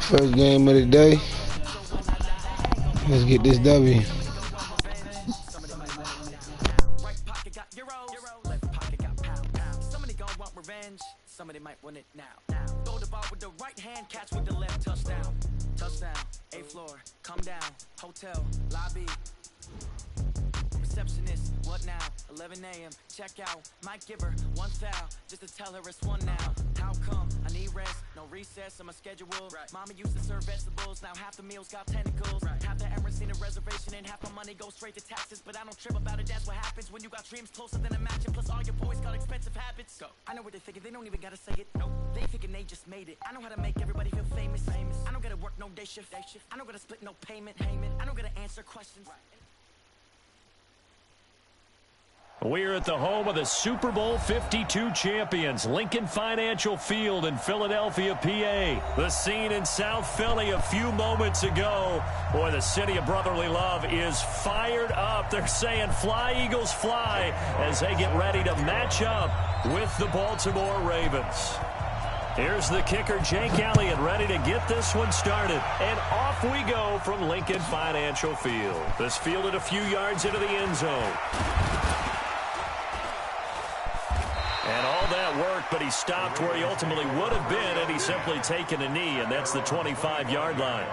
First game of the day. Let's get this W. Somebody might win it now. Throw the ball with the right hand, catch with the left, touchdown. Touchdown, 8th floor, come down, hotel, lobby. Receptionist, what now? 11 a.m., check out. Might give her one foul, just to tell her it's one now. How come? I need rest, no recess on my schedule. Right. Mama used to serve vegetables, now half the meals got tentacles. Right. Half the errands seen a reservation and half my money goes straight to taxes. But I don't trip about it, that's what happens when you got dreams closer than a mansion. Plus all your boys got expensive habits. Go. I know what they thinking, they don't even gotta say it. Nope. They thinking they just made it. I know how to make everybody feel famous. I don't gotta work no day shift. I don't gotta split no payment. I don't gotta answer questions. Right. We're at the home of the Super Bowl 52 champions, Lincoln Financial Field in Philadelphia, PA. The scene in South Philly a few moments ago. Boy, the city of brotherly love is fired up. They're saying, "Fly, Eagles, fly," as they get ready to match up with the Baltimore Ravens. Here's the kicker, Jake Elliott, ready to get this one started. And off we go from Lincoln Financial Field. This fielded a few yards into the end zone. And all that work, but he stopped where he ultimately would have been had he simply taken a knee, and that's the 25-yard line.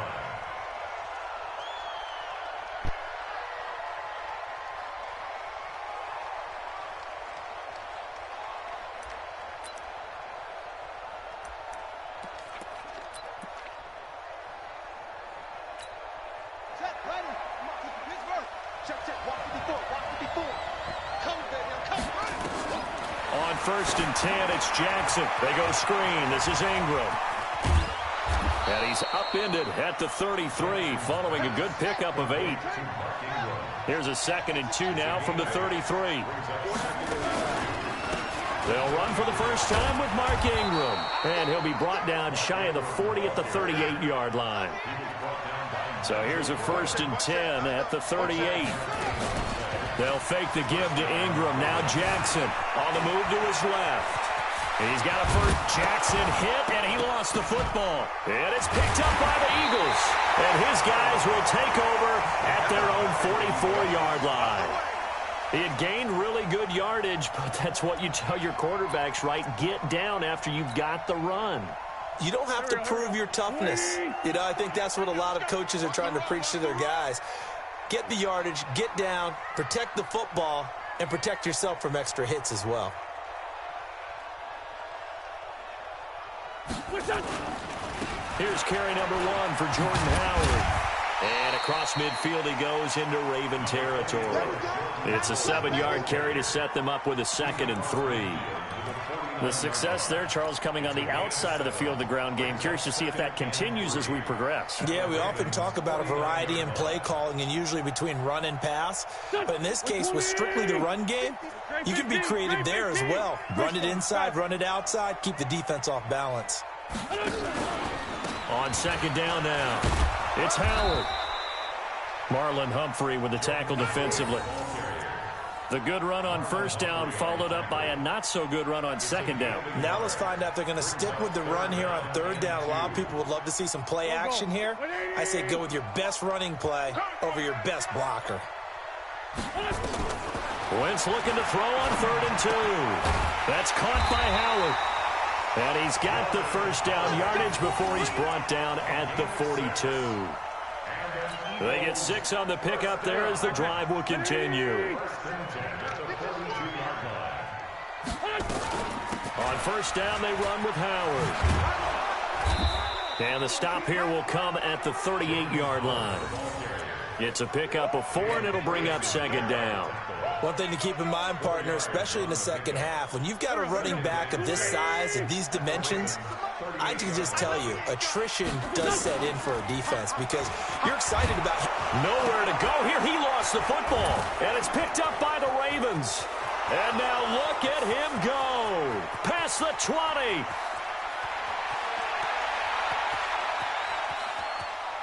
First and 10, it's Jackson. They go screen. This is Ingram. And he's upended at the 33, following a good pickup of 8. Here's a 2nd and 2 now from the 33. They'll run for the first time with Mark Ingram. And he'll be brought down shy of the 40 at the 38-yard line. So here's a 1st and 10 at the 38. They'll fake the give to Ingram. Now Jackson on the move to his left. He's got a first. Jackson hit, and he lost the football. And it's picked up by the Eagles. And his guys will take over at their own 44-yard line. He had gained really good yardage, but that's what you tell your quarterbacks, right? Get down after you've got the run. You don't have to prove your toughness. You know, I think that's what a lot of coaches are trying to preach to their guys. Get the yardage, get down, protect the football, and protect yourself from extra hits as well. Here's carry number 1 for Jordan Howard. And across midfield he goes into Raven territory. It's a 7-yard carry to set them up with a 2nd and 3. The success there, Charles, coming on the outside of the field, the ground game. Curious to see if that continues as we progress. Yeah, we often talk about a variety in play calling and usually between run and pass. But in this case, with strictly the run game, you can be creative there as well. Run it inside, run it outside, keep the defense off balance. On 2nd down now, it's Howard. Marlon Humphrey with the tackle defensively. The good run on 1st down followed up by a not-so-good run on 2nd down. Now let's find out if they're going to stick with the run here on 3rd down. A lot of people would love to see some play action here. I say go with your best running play over your best blocker. Wentz looking to throw on 3rd and 2. That's caught by Howard. And he's got the 1st down yardage before he's brought down at the 42. They get 6 on the pickup there as the drive will continue. On 1st down, they run with Howard. And the stop here will come at the 38-yard line. It's a pickup of 4, and it'll bring up 2nd down. One thing to keep in mind, partner, especially in the second half, when you've got a running back of this size and these dimensions, I can just tell you, attrition does set in for a defense because you're excited about nowhere to go here. He lost the football, and it's picked up by the Ravens. And now look at him go. Past the 20.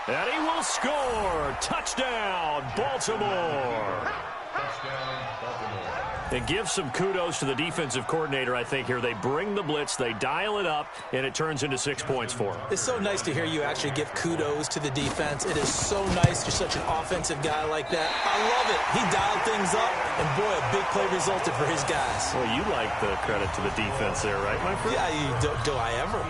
And he will score. Touchdown, Baltimore. And give some kudos to the defensive coordinator, I think, here. They bring the blitz, they dial it up, and it turns into 6 points for them. It's so nice to hear you actually give kudos to the defense. It is so nice. You're such an offensive guy like that. I love it. He dialed things up, and boy, a big play resulted for his guys. Well, you like the credit to the defense there, right, my friend? Yeah, do I ever?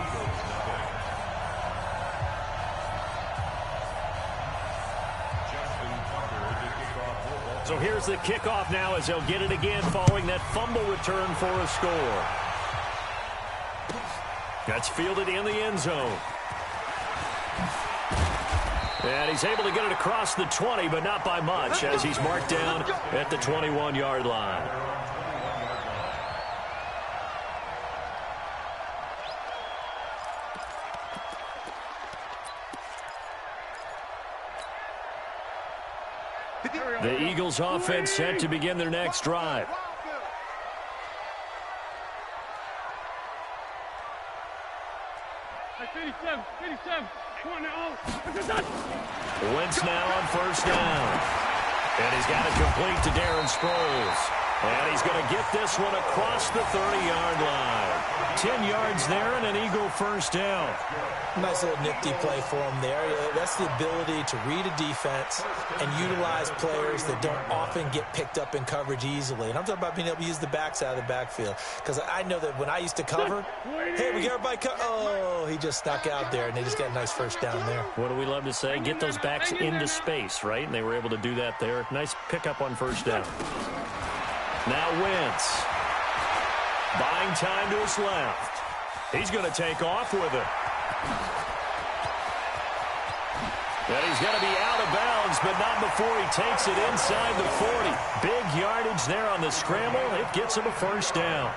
So here's the kickoff now as they'll get it again following that fumble return for a score. That's fielded in the end zone. And he's able to get it across the 20, but not by much, as he's marked down at the 21-yard line. The Eagles offense set to begin their next drive. Wentz now on first down. And he's got it complete to Darren Sproles. And he's going to get this one across the 30-yard line. 10 yards there and an Eagle first down. Nice little nifty play for him there. That's the ability to read a defense and utilize players that don't often get picked up in coverage easily. And I'm talking about being able to use the backs out of the backfield. Because I know that when I used to cover, hey, we get everybody oh, he just snuck out there, and they just got a nice first down there. What do we love to say? Get those backs into space, right? And they were able to do that there. Nice pickup on first down. Now Wentz. Buying time to his left. He's going to take off with it. And he's going to be out of bounds, but not before he takes it inside the 40. Big yardage there on the scramble. It gets him a first down.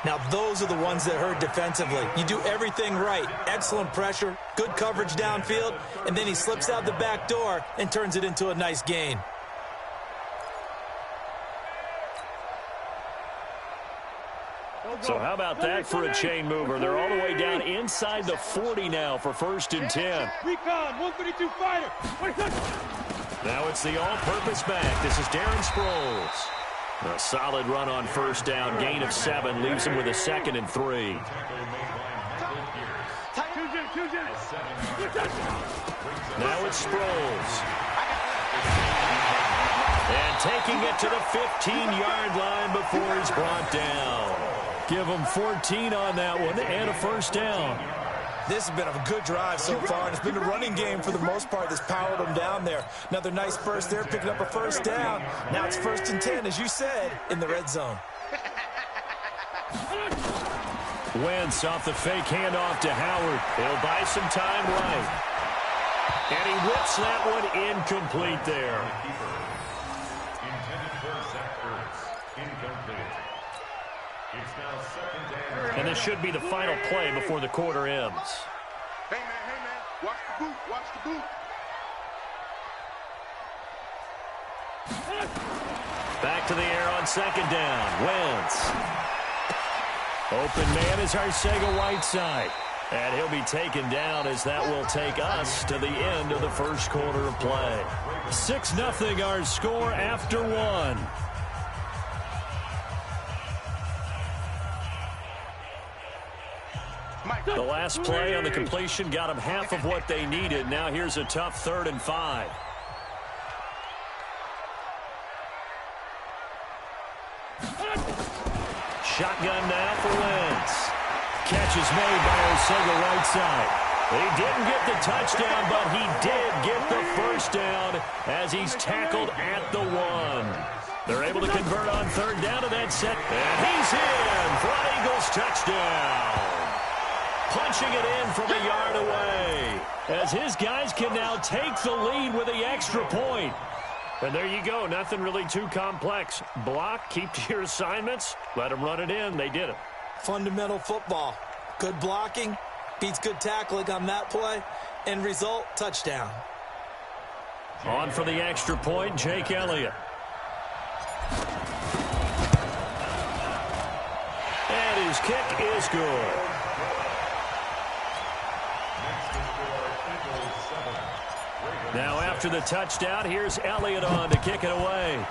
Now, those are the ones that hurt defensively. You do everything right. Excellent pressure, good coverage downfield, and then he slips out the back door and turns it into a nice gain. So how about that for a chain mover? They're all the way down inside the 40 now for 1st and 10. Recon, 132 fighter. Now it's the all-purpose back. This is Darren Sproles. A solid run on first down. Gain of 7 leaves him with a 2nd and 3. Now it's Sproles. And taking it to the 15-yard line before he's brought down. Give him 14 on that one and a first down. This has been a good drive so far, and it's been a running game for the most part that's powered them down there. Another nice burst there, picking up a first down. Now it's 1st and 10, as you said, in the red zone. Wentz off the fake handoff to Howard. He'll buy some time right. And he whips that one incomplete there. And this should be the final play before the quarter ends. Hey, man, watch the boot, watch the boot. Back to the air on 2nd down. Wentz. Open man is Arcega-Whiteside. And he'll be taken down as that will take us to the end of the first quarter of play. 6-0 our score after 1. The last play on the completion got them half of what they needed. Now here's a tough 3rd and 5. Shotgun now for Wentz. Catch is made by Arcega-Whiteside. He didn't get the touchdown, but he did get the first down as he's tackled at the 1. They're able to convert on 3rd down to that set. And he's in for an Eagles touchdown. Punching it in from a yard away as his guys can now take the lead with the extra point. And there you go. Nothing really too complex. Block, keep to your assignments, let them run it in. They did it. Fundamental football. Good blocking, beats good tackling on that play. End result, touchdown. On for the extra point, Jake Elliott. And his kick is good. Now after the touchdown, here's Elliott on to kick it away.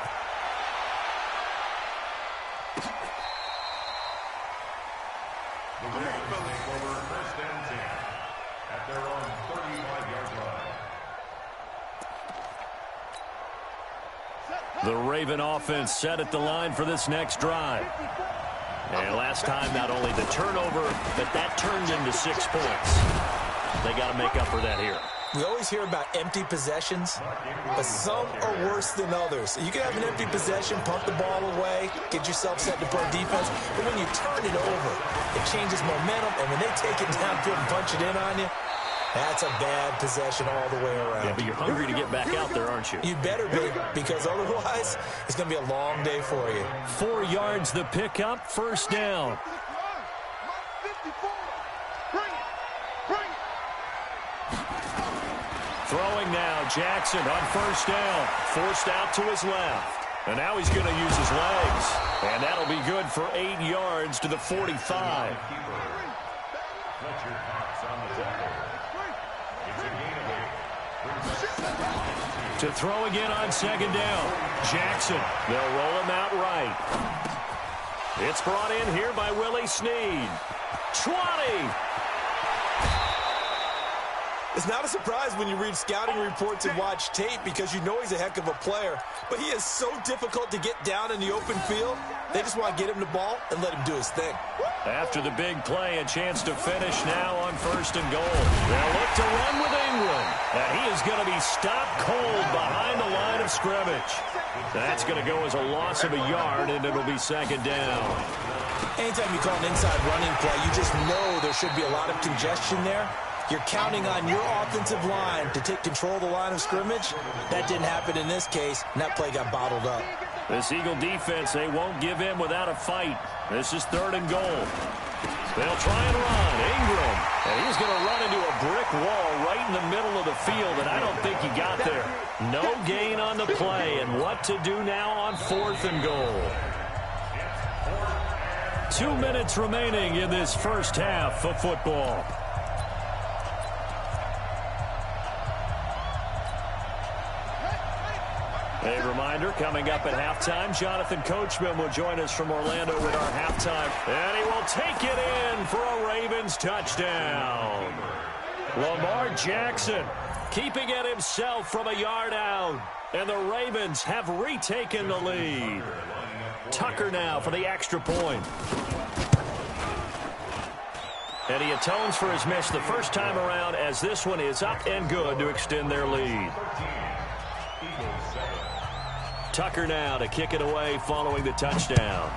The Raven offense set at the line for this next drive. And last time, not only the turnover, but that turned into 6 points. They got to make up for that here. We always hear about empty possessions, but some are worse than others. You can have an empty possession, punt the ball away, get yourself set to play defense, but when you turn it over, it changes momentum, and when they take it downfield and punch it in on you, that's a bad possession all the way around. Yeah, but you're hungry to get back out there, aren't you? You better be, because otherwise, it's going to be a long day for you. 4 yards the pickup, first down. Throwing now, Jackson on first down. Forced out to his left. And now he's going to use his legs. And that'll be good for 8 yards to the 45. To throw again on second down. Jackson, they'll roll him out right. It's brought in here by Willie Snead. 20. It's not a surprise when you read scouting reports and watch tape because you know he's a heck of a player. But he is so difficult to get down in the open field. They just want to get him the ball and let him do his thing. After the big play, a chance to finish now on first and goal. They'll look to run with England. And he is going to be stopped cold behind the line of scrimmage. That's going to go as a loss of a yard, and it'll be second down. Anytime you call an inside running play, you just know there should be a lot of congestion there. You're counting on your offensive line to take control of the line of scrimmage. That didn't happen in this case, and that play got bottled up. This Eagle defense, they won't give in without a fight. This is third and goal. They'll try and run. Ingram, and he's going to run into a brick wall right in the middle of the field, and I don't think he got there. No gain on the play, and what to do now on fourth and goal. 2 minutes remaining in this first half of football. A reminder, coming up at halftime, Jonathan Coachman will join us from Orlando with our halftime. And he will take it in for a Ravens touchdown. Lamar Jackson keeping it himself from a yard out. And the Ravens have retaken the lead. Tucker now for the extra point. And he atones for his miss the first time around as this one is up and good to extend their lead. Tucker now to kick it away following the touchdown.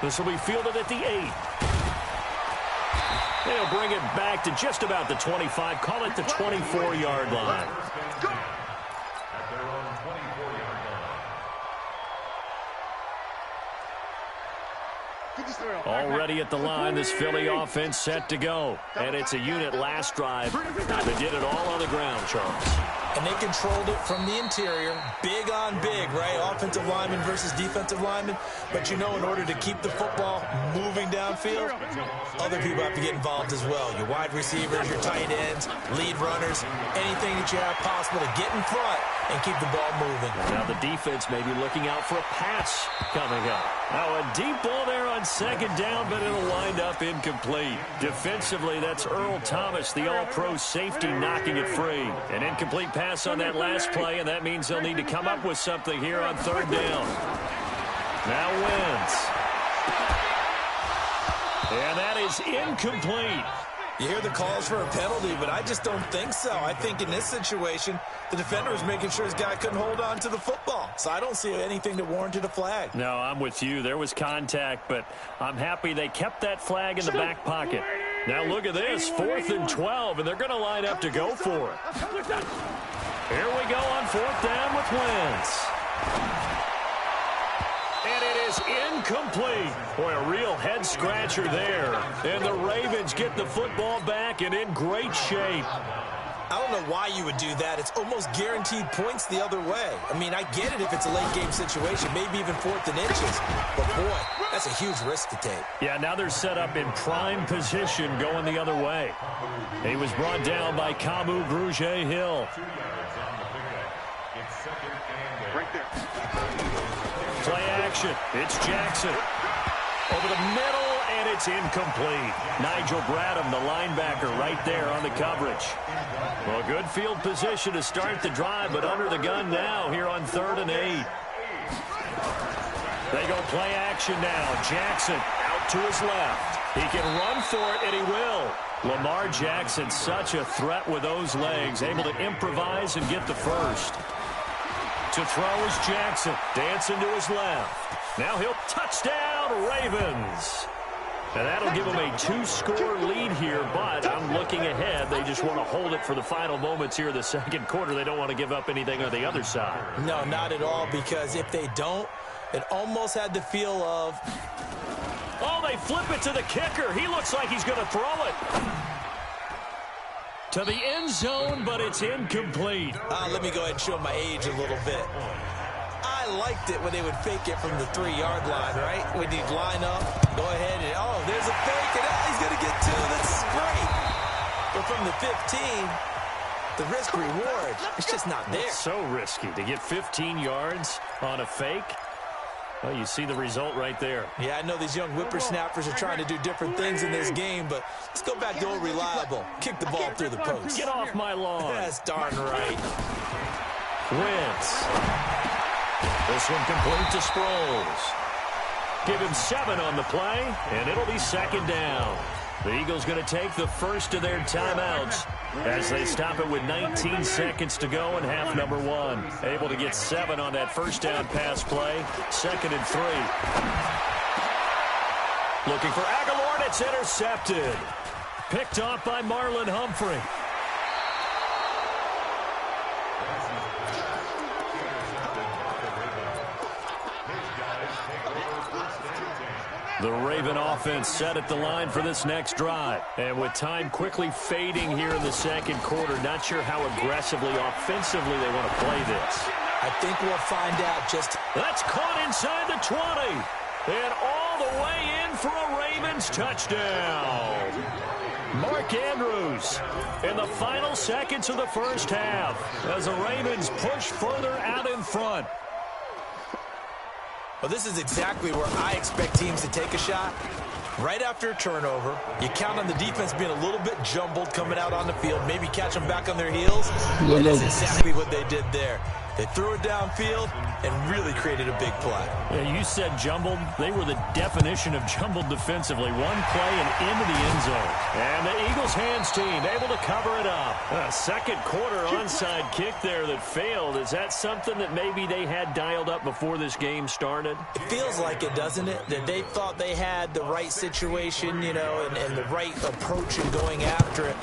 This will be fielded at the 8. They'll bring it back to just about the 25. Call it the 24-yard line. Already at the line, this Philly offense set to go. And it's a unit last drive that did it all on the ground, Charles. And they controlled it from the interior. Big on big, right? Offensive lineman versus defensive lineman. But you know, in order to keep the football moving downfield, other people have to get involved as well. Your wide receivers, your tight ends, lead runners, anything that you have possible to get in front and keep the ball moving. Now the defense may be looking out for a pass coming up. Now a deep ball there on second down, but it'll wind up incomplete. Defensively, that's Earl Thomas, the all-pro safety, knocking it free. An incomplete pass on that last play, and that means they'll need to come up with something here on third down. Now Wentz. And that is incomplete. You hear the calls for a penalty, but I just don't think so. I think in this situation, the defender was making sure his guy couldn't hold on to the football. So I don't see anything that warranted a flag. No, I'm with you. There was contact, but I'm happy they kept that flag in the back pocket. Now look at this, 4th and 12, and they're going to line up to go for it. Here we go on 4th down with Wentz. And it is incomplete. Boy, a real head-scratcher there. And the Ravens get the football back and in great shape. I don't know why you would do that. It's almost guaranteed points the other way. I mean, I get it if it's a late-game situation, maybe even 4th and inches. But, boy, that's a huge risk to take. Yeah, now they're set up in prime position going the other way. He was brought down by Kamu Grugier-Hill. Right there. Play action. It's Jackson. Over the middle, and it's incomplete. Nigel Bradham, the linebacker, right there on the coverage. Well, good field position to start the drive, but under the gun now here on 3rd and 8. They go play action now. Jackson out to his left. He can run for it, and he will. Lamar Jackson, such a threat with those legs, able to improvise and get the first. To throw is Jackson, dancing to his left. Now he'll touchdown, Ravens. And that'll give them a 2-score lead here, but I'm looking ahead. They just want to hold it for the final moments here of the second quarter. They don't want to give up anything on the other side. No, not at all, because if they don't, it almost had the feel of... Oh, they flip it to the kicker. He looks like he's going to throw it to the end zone, but it's incomplete. Let me go ahead and show my age a little bit. I liked it when they would fake it from the 3-yard line, right? When you'd line up, go ahead and, oh, there's a fake, and he's going to get 2. That's great. But from the 15, the risk-reward, it's just not there. It's so risky to get 15 yards on a fake. Well, you see the result right there. Yeah, I know these young whippersnappers are trying to do different things in this game, but let's go back to old reliable. Kick the ball through the post. Get off my lawn. That's darn right. Wentz. This one complete to Sproles. Give him 7 on the play, and it'll be 2nd down. The Eagles going to take the first of their timeouts as they stop it with 19 seconds to go in half number 1. Able to get 7 on that first down pass play. 2nd and 3. Looking for Aguilar, and it's intercepted. Picked off by Marlon Humphrey. The Raven offense set at the line for this next drive. And with time quickly fading here in the second quarter, not sure how aggressively, offensively they want to play this. I think we'll find out just... That's caught inside the 20. And all the way in for a Ravens touchdown. Mark Andrews in the final seconds of the first half as the Ravens push further out in front. Well, this is exactly where I expect teams to take a shot. Right after a turnover, you count on the defense being a little bit jumbled coming out on the field, maybe catch them back on their heels. And that's exactly what they did there. They threw it downfield and really created a big play. Yeah, you said jumbled. They were the definition of jumbled defensively. One play and into the end zone. And the Eagles hands team able to cover it up. A second quarter onside kick there that failed. Is that something that maybe they had dialed up before this game started? It feels like it, doesn't it? That they thought they had the right situation, you know, and the right approach in going after it.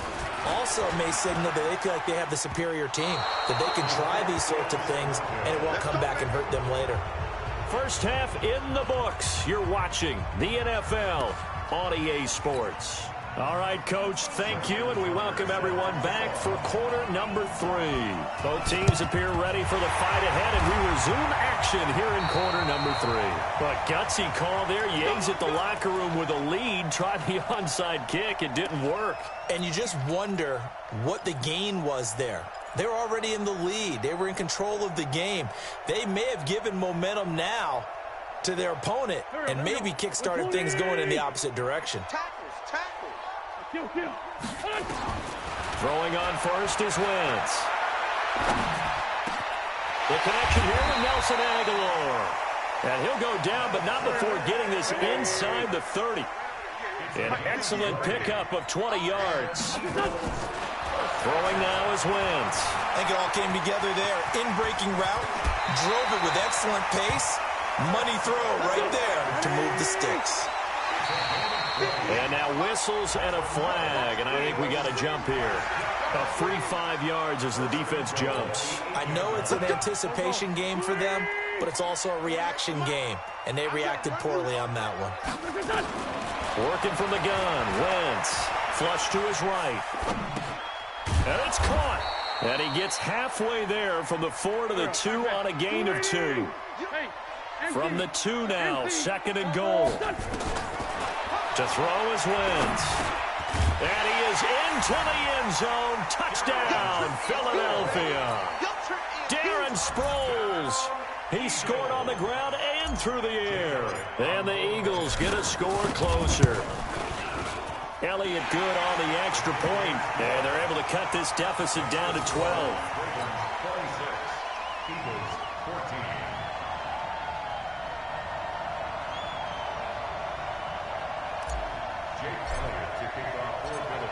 Also may signal that they feel like they have the superior team, that they can try these sorts of things and it won't come back and hurt them later. First half in the books. You're watching the NFL on EA Sports. All right, Coach, thank you, and we welcome everyone back for quarter number 3. Both teams appear ready for the fight ahead, and we resume action here in quarter number 3. But gutsy call there. Yates at the locker room with a lead. Tried the onside kick. It didn't work. And you just wonder what the gain was there. They were already in the lead. They were in control of the game. They may have given momentum now to their opponent and maybe kick-started things going in the opposite direction. Throwing on first is Wentz. The connection here with Nelson Aguilar. And he'll go down, but not before getting this inside the 30. An excellent pickup of 20 yards. Throwing now is Wentz. I think it all came together there. In-breaking route, drove it with excellent pace. Money throw right there to move the sticks. And now whistles and a flag, and I think we got a jump here. A free 5 yards as the defense jumps. I know it's an anticipation game for them, but it's also a reaction game, and they reacted poorly on that one. Working from the gun, Wentz. Flush to his right. And it's caught. And he gets halfway there from the 4 to the 2 on a gain of 2. From the 2 now, 2nd and goal. To throw is Wentz. And he is into the end zone. Touchdown, Philadelphia. Darren Sproles. He scored on the ground and through the air. And the Eagles get a score closer. Elliott good on the extra point, and they're able to cut this deficit down to 12.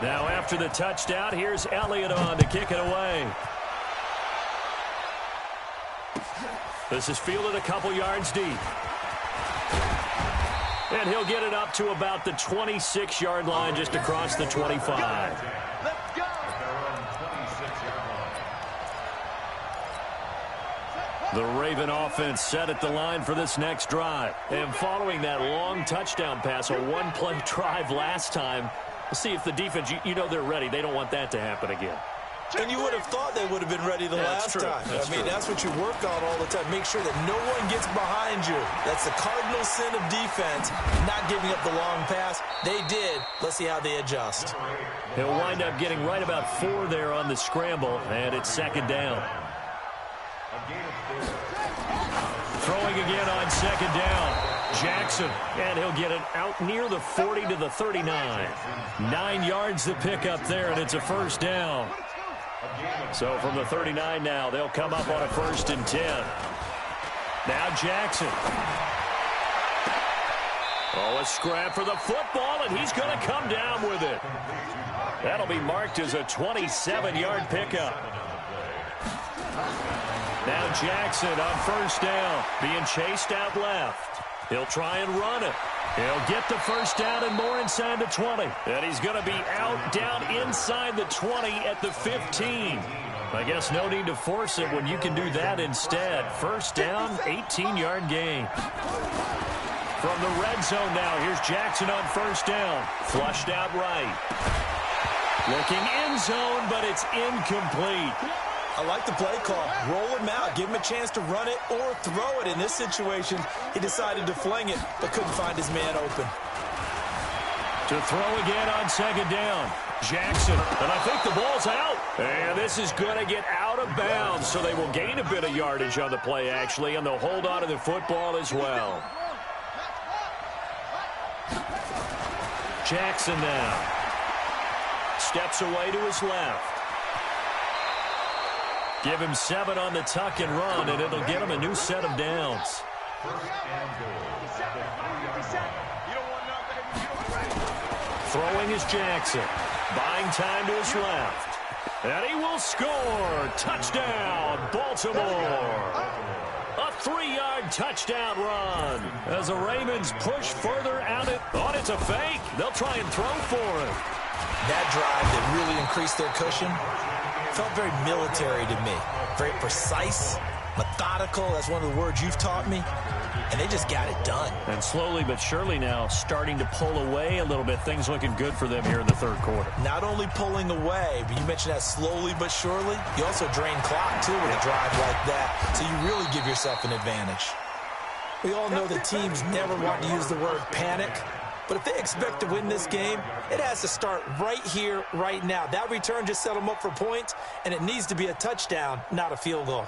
Now after the touchdown, here's Elliott on to kick it away. This is fielded a couple yards deep. And he'll get it up to about the 26-yard line, just across the 25. Let's go. The Raven offense set at the line for this next drive. And following that long touchdown pass, a one-play drive last time, we'll see if the defense, you know they're ready. They don't want that to happen again. And you would have thought they would have been ready the last time. I mean, that's what you work on all the time. Make sure that no one gets behind you. That's the cardinal sin of defense, not giving up the long pass. They did. Let's see how they adjust. He'll wind up getting right about 4 there on the scramble, and it's second down. Throwing again on second down. Jackson, and he'll get it out near the 40 to the 39. 9 yards to pick up there, and it's a first down. So from the 39 now, they'll come up on a 1st and 10. Now Jackson. Oh, a scrap for the football, and he's going to come down with it. That'll be marked as a 27-yard pickup. Now Jackson on 1st down, being chased out left. He'll try and run it. He'll get the first down and more inside the 20. And he's going to be out down inside the 20 at the 15. I guess no need to force it when you can do that instead. First down, 18-yard gain. From the red zone now, here's Jackson on 1st down. Flushed out right. Looking end zone, but it's incomplete. I like the play call. Roll him out. Give him a chance to run it or throw it. In this situation, he decided to fling it, but couldn't find his man open. To throw again on second down. Jackson, and I think the ball's out. And this is going to get out of bounds, so they will gain a bit of yardage on the play, actually, and they'll hold on to the football as well. Jackson now. Steps away to his left. Give him 7 on the tuck and run, and it'll get him a new set of downs. Throwing is Jackson. Buying time to his left. And he will score. Touchdown, Baltimore. A 3-yard touchdown run. As the Ravens push further out it. Oh, it's a fake. They'll try and throw for it. That drive that really increased their cushion felt very military to me. Very precise, methodical. That's one of the words you've taught me. And they just got it done. And slowly but surely now starting to pull away a little bit. Things looking good for them here in the third quarter. Not only pulling away, but you mentioned that slowly but surely. You also drain clock, too, with a drive like that. So you really give yourself an advantage. We all know that teams never want to use the word panic. But if they expect to win this game, it has to start right here, right now. That return just set them up for points, and it needs to be a touchdown, not a field goal.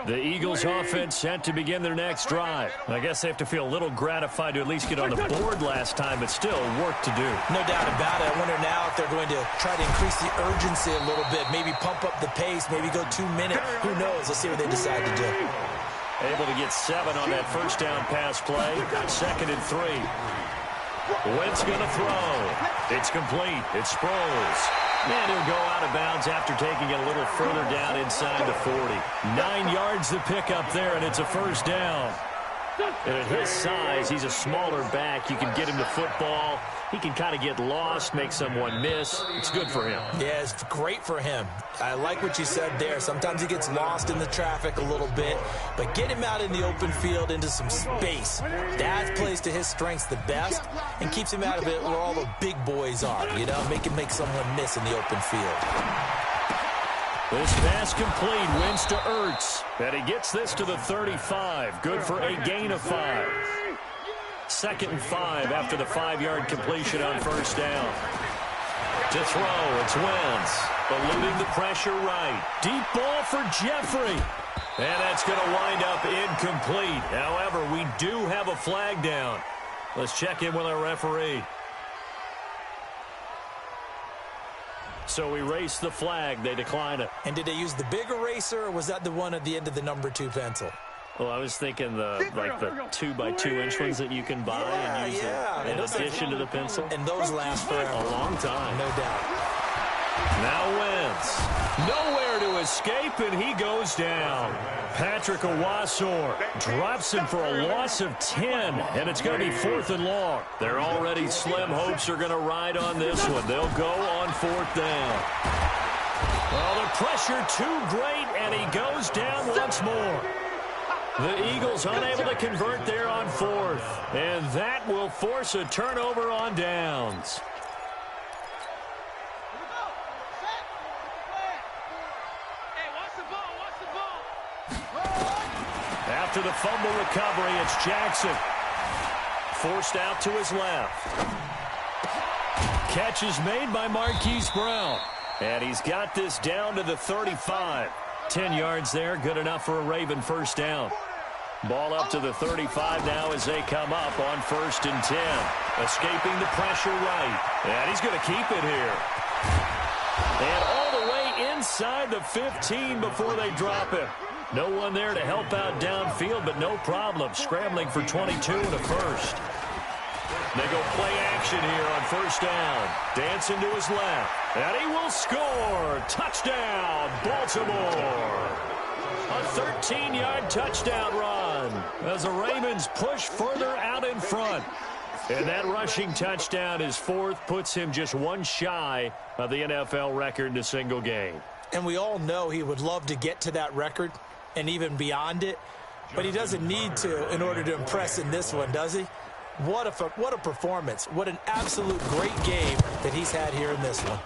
The Eagles offense set to begin their next drive. I guess they have to feel a little gratified to at least get on the board last time, but still work to do. No doubt about it. I wonder now if they're going to try to increase the urgency a little bit, maybe pump up the pace, maybe go 2 minutes. Who knows? Let's see what they decide to do. Able to get 7 on that first down pass play. 2nd and 3. Wentz going to throw. It's complete. It's Sproles. And he'll go out of bounds after taking it a little further down inside the 40. 9 yards to pick up there, and it's a first down. And at his size, he's a smaller back. You can get him the football. He can kind of get lost, make someone miss. It's good for him. Yeah, it's great for him. I like what you said there. Sometimes he gets lost in the traffic a little bit, but get him out in the open field into some space. That plays to his strengths the best and keeps him out of it where all the big boys are, you know, make someone miss in the open field. This pass complete, wins to Ertz. And he gets this to the 35. Good for a gain of 5. 2nd and 5 after the 5-yard completion on first down. To throw, it's Wentz. Eluding the pressure right. Deep ball for Jeffrey. And that's going to wind up incomplete. However, we do have a flag down. Let's check in with our referee. So we race the flag. They decline it. And did they use the big eraser, or was that the one at the end of the number 2 pencil? Well, I was thinking the 2x2-inch ones that you can buy and use in addition to the pencil. And those last forever. A long time. No doubt. Now Wentz. Nowhere to escape, and he goes down. Patrick Owasor drops him for a loss of 10, and it's going to be 4th and long. Their already slim hopes are going to ride on this one. They'll go on 4th down. Well, the pressure too great, and he goes down once more. The Eagles unable to convert there on 4th, and that will force a turnover on downs. After the fumble recovery, it's Jackson. Forced out to his left. Catch is made by Marquise Brown. And he's got this down to the 35. 10 yards there, good enough for a Raven first down. Ball up to the 35 now as they come up on 1st and 10. Escaping the pressure right. And he's going to keep it here. And all the way inside the 15 before they drop him. No one there to help out downfield, but no problem. Scrambling for 22 and a first. They go play action here on 1st down. Dancing to his left. And he will score. Touchdown, Baltimore. A 13-yard touchdown run as the Ravens push further out in front. And that rushing touchdown is 4th, puts him just one shy of the NFL record in a single game. And we all know he would love to get to that record and even beyond it, but he doesn't need to in order to impress in this one, does he? What a performance. What an absolute great game that he's had here in this one.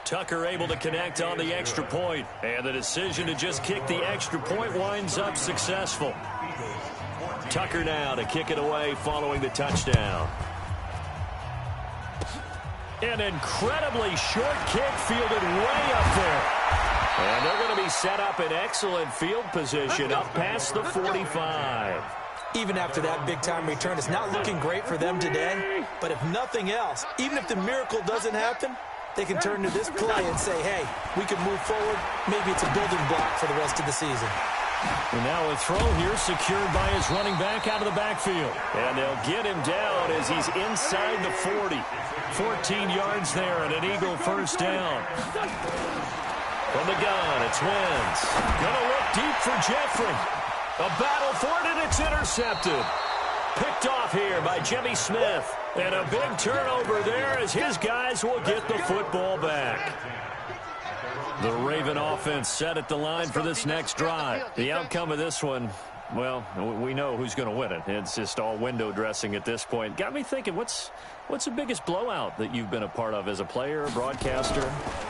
Tucker able to connect on the extra point, and the decision to just kick the extra point winds up successful. Tucker now to kick it away following the touchdown. An incredibly short kick fielded way up there. And they're going to be set up in excellent field position up past the 45. Even after that big-time return, it's not looking great for them today. But if nothing else, even if the miracle doesn't happen, they can turn to this play and say, hey, we can move forward. Maybe it's a building block for the rest of the season. And now a throw here secured by his running back out of the backfield. And they'll get him down as he's inside the 40. 14 yards there and an Eagle first down. From the gun, it's Wentz. Gonna look deep for Jeffrey. A battle for it, and it's intercepted. Picked off here by Jimmy Smith. And a big turnover there as his guys will get the football back. The Raven offense set at the line for this next drive. The outcome of this one, well, we know who's going to win it. It's just all window dressing at this point. Got me thinking, what's the biggest blowout that you've been a part of as a player, broadcaster?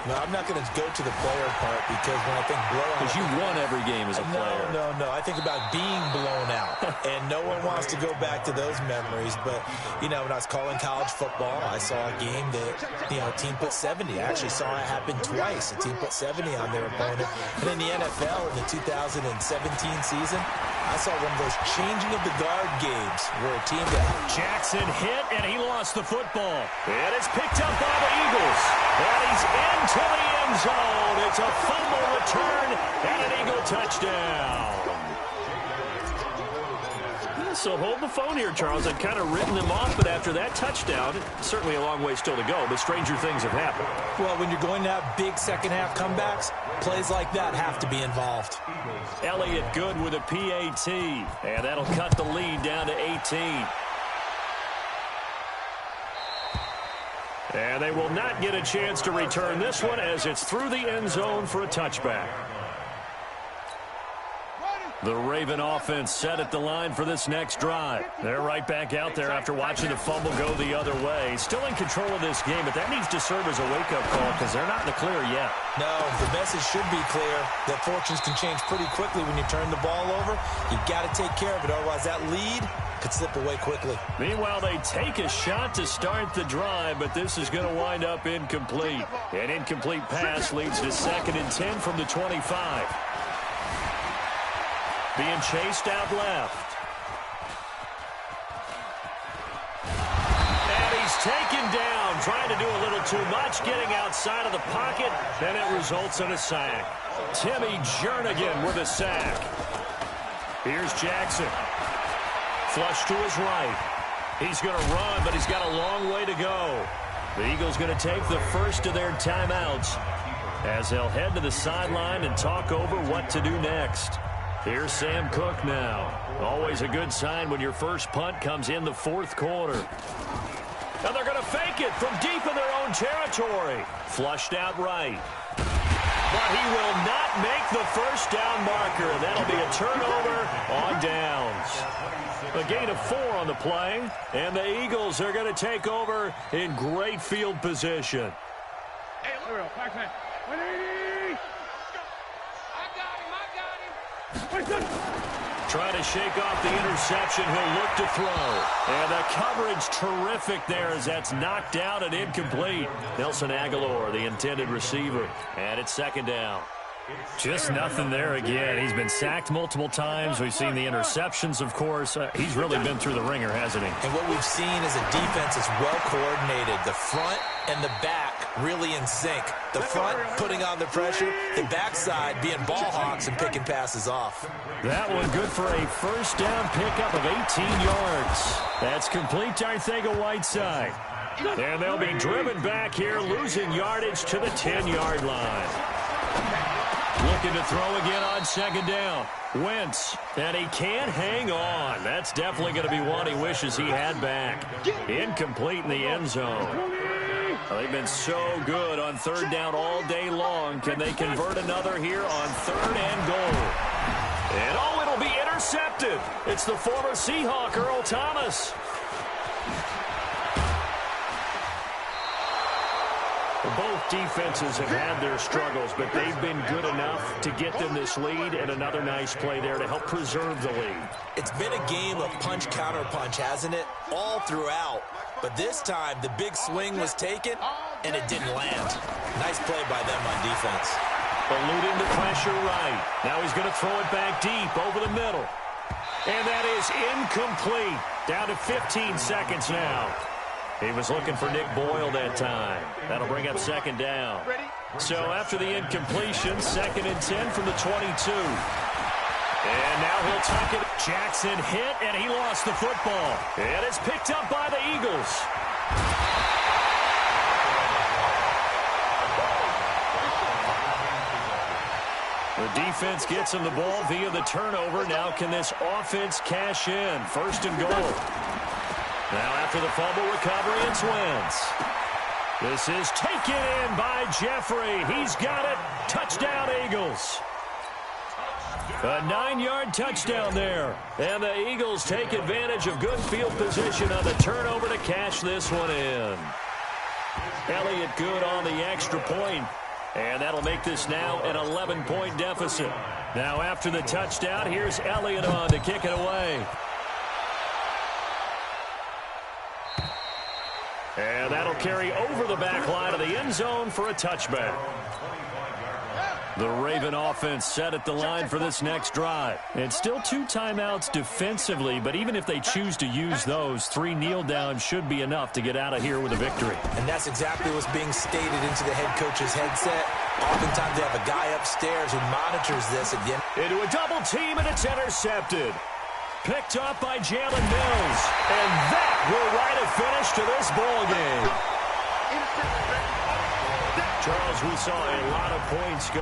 No, I'm not going to go to the player part because when I think blowout... Because you won every game as a player. No. I think about being blown out. And no one wants to go back to those memories. But, you know, when I was calling college football, I saw a game that, you know, a team put 70. I actually saw it happen twice. A team put 70 on their opponent. And in the NFL, in the 2017 season, I saw one of those changing of the guard games where a team got... Jackson hit, and he lost the football. And it's picked up by the Eagles. And he's into the end zone. It's a fumble return and an Eagle touchdown. So hold the phone here, Charles. I've kind of written them off, but after that touchdown, certainly a long way still to go, but stranger things have happened. Well, when you're going to have big second-half comebacks, plays like that have to be involved. Elliott good with a PAT, and that'll cut the lead down to 18. And they will not get a chance to return this one as it's through the end zone for a touchback. The Raven offense set at the line for this next drive. They're right back out there after watching the fumble go the other way. Still in control of this game, but that needs to serve as a wake-up call because they're not in the clear yet. No, the message should be clear that fortunes can change pretty quickly when you turn the ball over. You've got to take care of it, otherwise that lead could slip away quickly. Meanwhile, they take a shot to start the drive, but this is going to wind up incomplete. An incomplete pass leads to 2nd and 10 from the 25. Being chased out left. And he's taken down, trying to do a little too much, getting outside of the pocket, and it results in a sack. Timmy Jernigan with a sack. Here's Jackson. Flush to his right. He's going to run, but he's got a long way to go. The Eagles going to take the first of their timeouts as they'll head to the sideline and talk over what to do next. Here's Sam Cook now. Always a good sign when your first punt comes in the 4th quarter. And they're going to fake it from deep in their own territory. Flushed out right. But he will not make the first down marker. That'll be a turnover on downs. A gain of 4 on the play, and the Eagles are going to take over in great field position. Hey, look, back. 180. I got him. Trying to shake off the interception. He'll look to throw. And the coverage terrific there as that's knocked out and incomplete. Nelson Aguilar, the intended receiver. And it's 2nd down. Just nothing there again. He's been sacked multiple times. We've seen the interceptions, of course. He's really been through the ringer, hasn't he? And what we've seen is a defense that's well coordinated. The front and the back really in sync. The front putting on the pressure, the backside being ball hawks and picking passes off. That one good for a first down pickup of 18 yards. That's complete to Arcega-Whiteside. And they'll be driven back here, losing yardage to the 10-yard line. Looking to throw again on 2nd down. Wentz, and he can't hang on. That's definitely going to be one he wishes he had back. Incomplete in the end zone. Well, they've been so good on 3rd down all day long. Can they convert another here on 3rd and goal? And oh, it'll be intercepted. It's the former Seahawk, Earl Thomas. Both defenses have had their struggles, but they've been good enough to get them this lead, and another nice play there to help preserve the lead. It's been a game of punch-counter-punch, hasn't it? All throughout. But this time, the big swing was taken, and it didn't land. Nice play by them on defense. Eluding the pressure right. Now he's going to throw it back deep over the middle. And that is incomplete. Down to 15 seconds now. He was looking for Nick Boyle that time. That'll bring up 2nd down. So after the incompletion, 2nd and 10 from the 22. And now he'll tuck it. Jackson hit, and he lost the football. And it's picked up by the Eagles. The defense gets him the ball via the turnover. Now can this offense cash in? 1st and goal. Now after the fumble recovery, it's Wentz. This is taken in by Jeffrey. He's got it. Touchdown, Eagles. A 9-yard touchdown there. And the Eagles take advantage of good field position on the turnover to cash this one in. Elliott good on the extra point. And that'll make this now an 11-point deficit. Now after the touchdown, here's Elliott on to kick it away. And that'll carry over the back line of the end zone for a touchback. The Raven offense set at the line for this next drive. It's still 2 timeouts defensively, but even if they choose to use those, 3 kneel downs should be enough to get out of here with a victory. And that's exactly what's being stated into the head coach's headset. Oftentimes they have a guy upstairs who monitors this at the end. Into a double team, and it's intercepted. Picked up by Jalen Mills. And that will write a finish to this ball game. Charles, we saw a lot of points go.